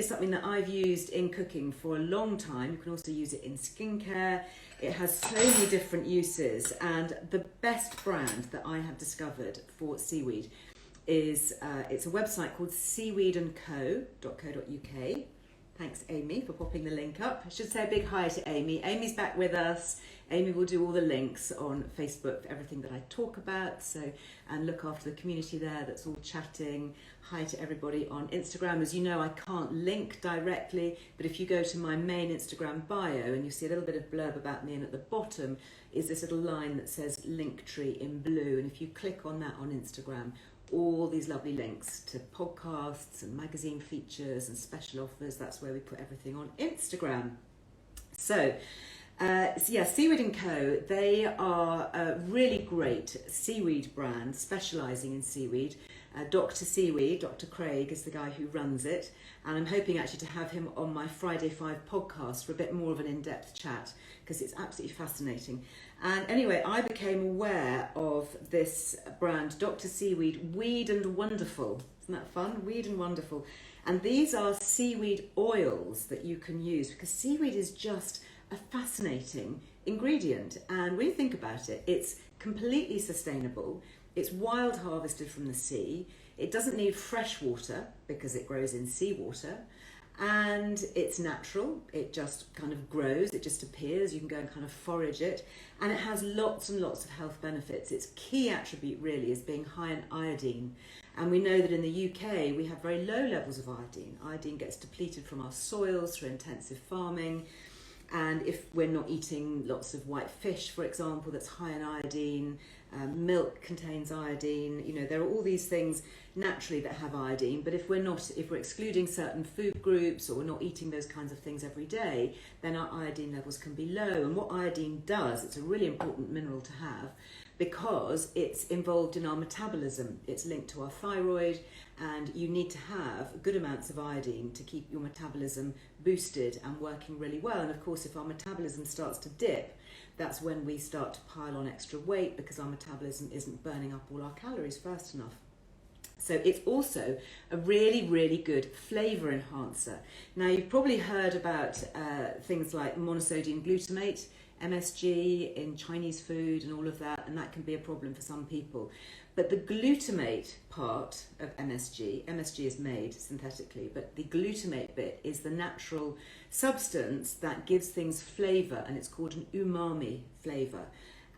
is something that I've used in cooking for a long time. You can also use it in skincare. It has so many different uses, and the best brand that I have discovered for seaweed is it's a website called seaweedandco.co.uk. Thanks, Amy, for popping the link up. I should say a big hi to Amy. Amy's back with us. Amy will do all the links on Facebook for everything that I talk about, and look after the community there that's all chatting. Hi to everybody on Instagram. As you know, I can't link directly, but if you go to my main Instagram bio and you see a little bit of blurb about me, and at the bottom is this little line that says Linktree in blue, and if you click on that on Instagram, all these lovely links to podcasts and magazine features and special offers. That's where we put everything on Instagram. So Seaweed & Co. They are a really great seaweed brand specialising in seaweed. Dr. Seaweed, Dr. Craig, is the guy who runs it, and I'm hoping actually to have him on my Friday 5 podcast for a bit more of an in-depth chat, because it's absolutely fascinating. And anyway, I became aware of this brand, Dr. Seaweed, Weed and Wonderful. Isn't that fun? Weed and Wonderful. And these are seaweed oils that you can use, because seaweed is just a fascinating ingredient. And when you think about it, it's completely sustainable. It's wild harvested from the sea. It doesn't need fresh water because it grows in seawater. And it's natural. It just kind of grows. It just appears. You can go and kind of forage it. And it has lots and lots of health benefits. Its key attribute really is being high in iodine. And we know that in the UK, we have very low levels of iodine. Iodine gets depleted from our soils through intensive farming. And if we're not eating lots of white fish, for example, that's high in iodine, milk contains iodine, you know, there are all these things naturally that have iodine, but if we're excluding certain food groups, or we're not eating those kinds of things every day, then our iodine levels can be low. And what iodine does, it's a really important mineral to have, because it's involved in our metabolism. It's linked to our thyroid, and you need to have good amounts of iodine to keep your metabolism boosted and working really well. And of course, if our metabolism starts to dip, that's when we start to pile on extra weight, because our metabolism isn't burning up all our calories fast enough. So it's also a really, really good flavour enhancer. Now, you've probably heard about things like monosodium glutamate, MSG in Chinese food and all of that, and that can be a problem for some people. But the glutamate part of MSG is made synthetically, but the glutamate bit is the natural substance that gives things flavour, and it's called an umami flavour.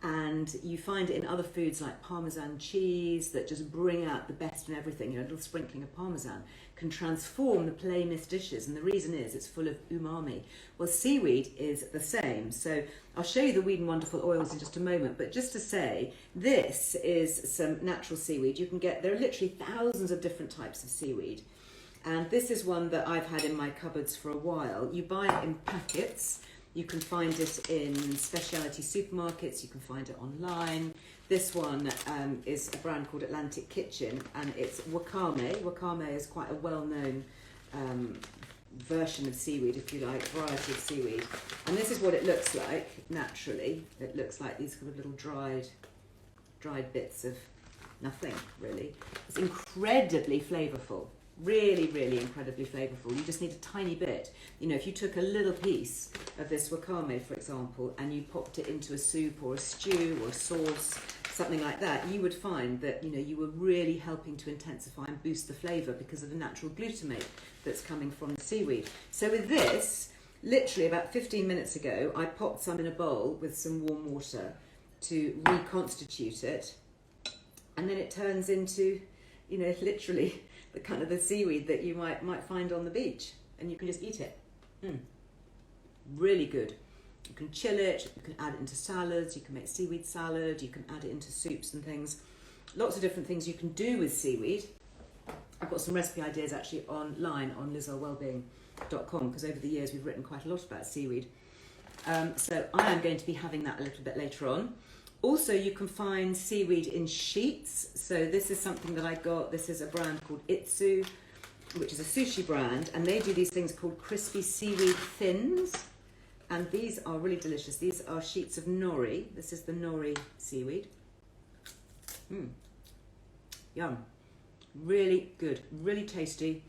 And you find it in other foods like Parmesan cheese that just bring out the best in everything. You know, a little sprinkling of Parmesan can transform the plainest dishes, and the reason is it's full of umami. Well, seaweed is the same. So I'll show you the Weed and Wonderful oils in just a moment, but just to say, this is some natural seaweed. You can get, there are literally thousands of different types of seaweed. And this is one that I've had in my cupboards for a while. You buy it in packets. You can find it in specialty supermarkets, you can find it online. This one is a brand called Atlantic Kitchen, and it's Wakame. Wakame is quite a well-known version of seaweed, if you like, variety of seaweed. And this is what it looks like naturally. It looks like these kind of little dried bits of nothing, really. It's incredibly flavourful. Really, really incredibly flavourful. You just need a tiny bit. You know, if you took a little piece of this wakame, for example, and you popped it into a soup or a stew or a sauce, something like that, you would find that, you know, you were really helping to intensify and boost the flavour because of the natural glutamate that's coming from the seaweed. So with this, literally about 15 minutes ago, I popped some in a bowl with some warm water to reconstitute it, and then it turns into, you know, literally the kind of the seaweed that you might find on the beach, and you can just eat it. Really good. You can chill it, you can add it into salads, you can make seaweed salad, you can add it into soups and things. Lots of different things you can do with seaweed. I've got some recipe ideas actually online on lizearlewellbeing.com, because over the years we've written quite a lot about seaweed. So I am going to be having that a little bit later on. Also, you can find seaweed in sheets. So this is something that I got. This is a brand called Itsu, which is a sushi brand, and they do these things called crispy seaweed thins. And these are really delicious. These are sheets of nori. This is the nori seaweed. Yum. Really good, really tasty,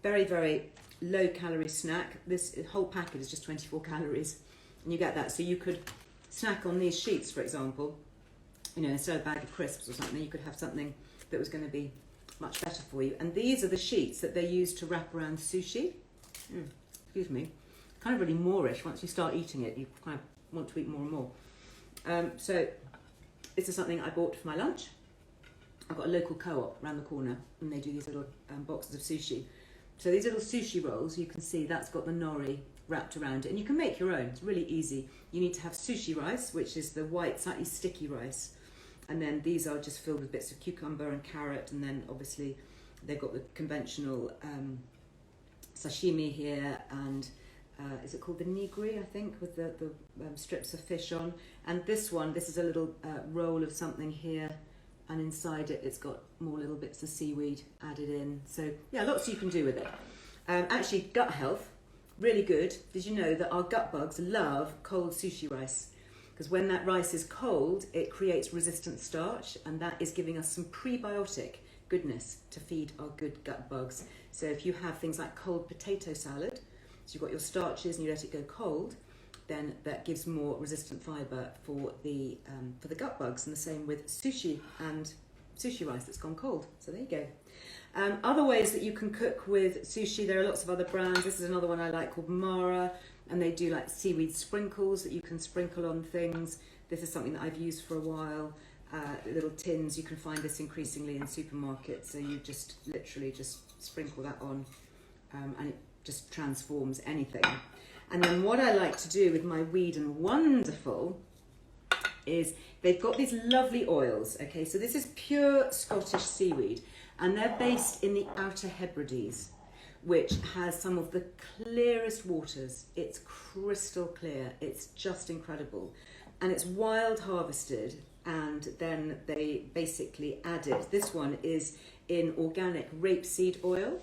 very, very low calorie snack. This whole packet is just 24 calories, and you get that. So you could snack on these sheets, for example. You know, instead of a bag of crisps or something, you could have something that was going to be much better for you. And these are the sheets that they use to wrap around sushi. Excuse me. Kind of really Moorish. Once you start eating it, you kind of want to eat more and more. So this is something I bought for my lunch. I've got a local co-op around the corner, and they do these little boxes of sushi. So these little sushi rolls, you can see that's got the nori wrapped around it, and you can make your own. It's really easy. You need to have sushi rice, which is the white, slightly sticky rice, and then these are just filled with bits of cucumber and carrot, and then obviously they've got the conventional sashimi here, and is it called the nigiri, I think, with the strips of fish on. And this is a little roll of something here, and inside it, it's got more little bits of seaweed added in. So yeah, lots you can do with it. Actually, gut health, really good. Did you know that our gut bugs love cold sushi rice? Because when that rice is cold, it creates resistant starch, and that is giving us some prebiotic goodness to feed our good gut bugs. So if you have things like cold potato salad, so you've got your starches and you let it go cold, then that gives more resistant fibre for the gut bugs, and the same with sushi and sushi rice that's gone cold. So there you go. Other ways that you can cook with sushi, there are lots of other brands. This is another one I like called Mara, and they do like seaweed sprinkles that you can sprinkle on things. This is something that I've used for a while. Little tins, you can find this increasingly in supermarkets, so you just literally just sprinkle that on, and it just transforms anything. And then what I like to do with my Weed and Wonderful is they've got these lovely oils. Okay, so this is pure Scottish seaweed, and they're based in the Outer Hebrides, which has some of the clearest waters. It's crystal clear. It's just incredible. And it's wild harvested, and then they basically add it. This one is in organic rapeseed oil.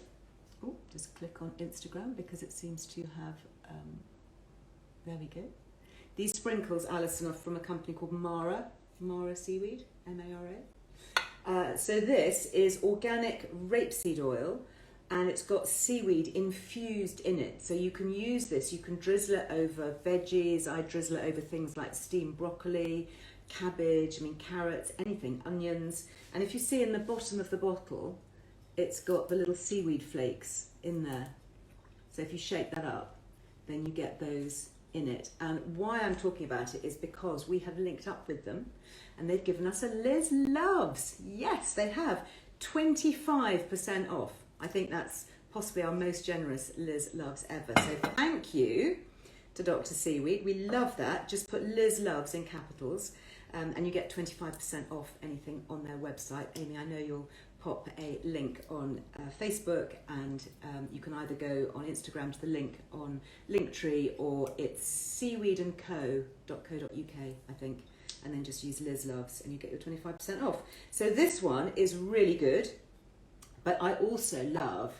Oh, just click on Instagram because it seems to have, there we go. These sprinkles, Alison, are from a company called Mara Seaweed, M-A-R-A. So this is organic rapeseed oil, and it's got seaweed infused in it. So you can use this, you can drizzle it over veggies. I drizzle it over things like steamed broccoli, cabbage, carrots, anything, onions. And if you see in the bottom of the bottle, it's got the little seaweed flakes in there. So if you shake that up, then you get those in it. And why I'm talking about it is because we have linked up with them, and they've given us a Liz Loves. Yes, they have 25% off. I think that's possibly our most generous Liz Loves ever. So thank you to Dr. Seaweed. We love that. Just put Liz Loves in capitals, and you get 25% off anything on their website. Amy, I know you'll pop a link on Facebook, and you can either go on Instagram to the link on Linktree, or it's seaweedandco.co.uk, I think, and then just use Liz Loves and you get your 25% off. So this one is really good, but I also love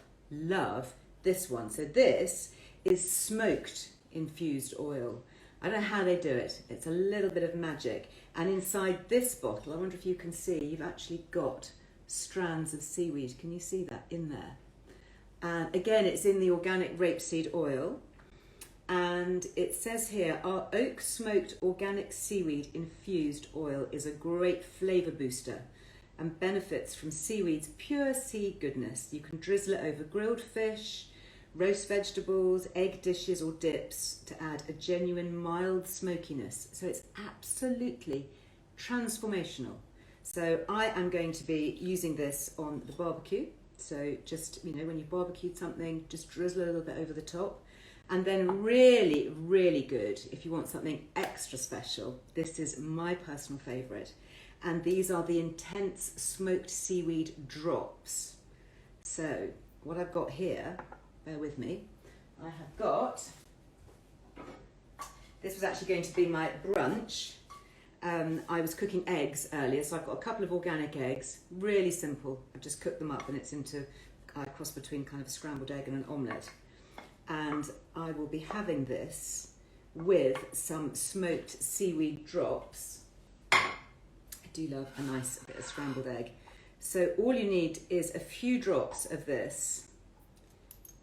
this one. So this is smoked infused oil. I don't know how they do it. It's a little bit of magic. And inside this bottle, I wonder if you can see, you've actually got strands of seaweed. Can you see that in there? And again, it's in the organic rapeseed oil. And it says here, our oak smoked organic seaweed infused oil is a great flavour booster and benefits from seaweed's pure sea goodness. You can drizzle it over grilled fish, roast vegetables, egg dishes or dips to add a genuine mild smokiness. So it's absolutely transformational. So I am going to be using this on the barbecue. So just, when you barbecued something, just drizzle a little bit over the top. And then really, really good if you want something extra special. This is my personal favourite. And these are the Intense Smoked Seaweed Drops. So what I've got here, bear with me, I have got, this was actually going to be my brunch. I was cooking eggs earlier, so I've got a couple of organic eggs, really simple. I've just cooked them up and it's into, I cross between kind of a scrambled egg and an omelette. And I will be having this with some smoked seaweed drops. I do love a nice bit of scrambled egg. So all you need is a few drops of this,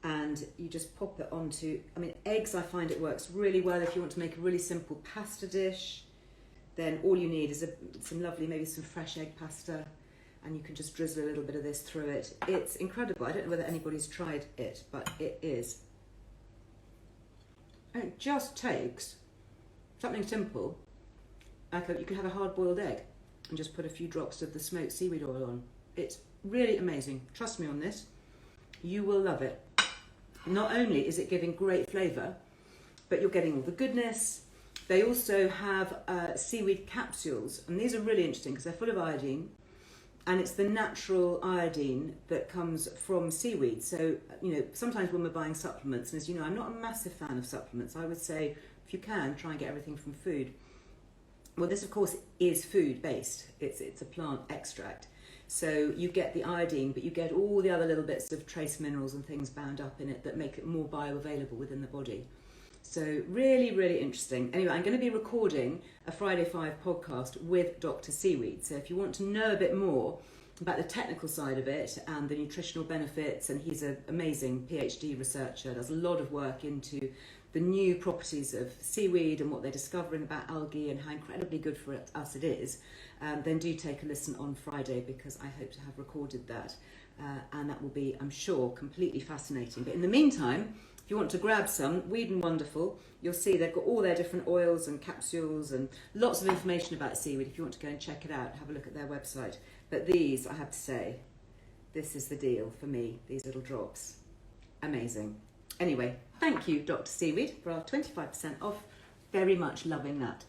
and you just pop it onto, I mean, eggs, I find it works really well if you want to make a really simple pasta dish. Then all you need is some lovely, maybe some fresh egg pasta, and you can just drizzle a little bit of this through it. It's incredible. I don't know whether anybody's tried it, but it is. And it just takes something simple, like you can have a hard-boiled egg and just put a few drops of the smoked seaweed oil on. It's really amazing. Trust me on this. You will love it. Not only is it giving great flavour, but you're getting all the goodness. They also have seaweed capsules, and these are really interesting because they're full of iodine, and it's the natural iodine that comes from seaweed. So, you know, sometimes when we're buying supplements, and as you know, I'm not a massive fan of supplements. I would say, if you can, try and get everything from food. Well, this, of course, is food-based. It's a plant extract. So you get the iodine, but you get all the other little bits of trace minerals and things bound up in it that make it more bioavailable within the body. So really, really interesting. Anyway, I'm going to be recording a Friday 5 podcast with Dr. Seaweed. So if you want to know a bit more about the technical side of it and the nutritional benefits, and he's an amazing PhD researcher, does a lot of work into the new properties of seaweed and what they're discovering about algae and how incredibly good for us it is, then do take a listen on Friday, because I hope to have recorded that. And that will be, I'm sure, completely fascinating. But in the meantime, if you want to grab some, Weed and Wonderful, you'll see they've got all their different oils and capsules and lots of information about seaweed. If you want to go and check it out, have a look at their website. But these, I have to say, this is the deal for me, these little drops. Amazing. Anyway, thank you, Dr. Seaweed, for our 25% off. Very much loving that.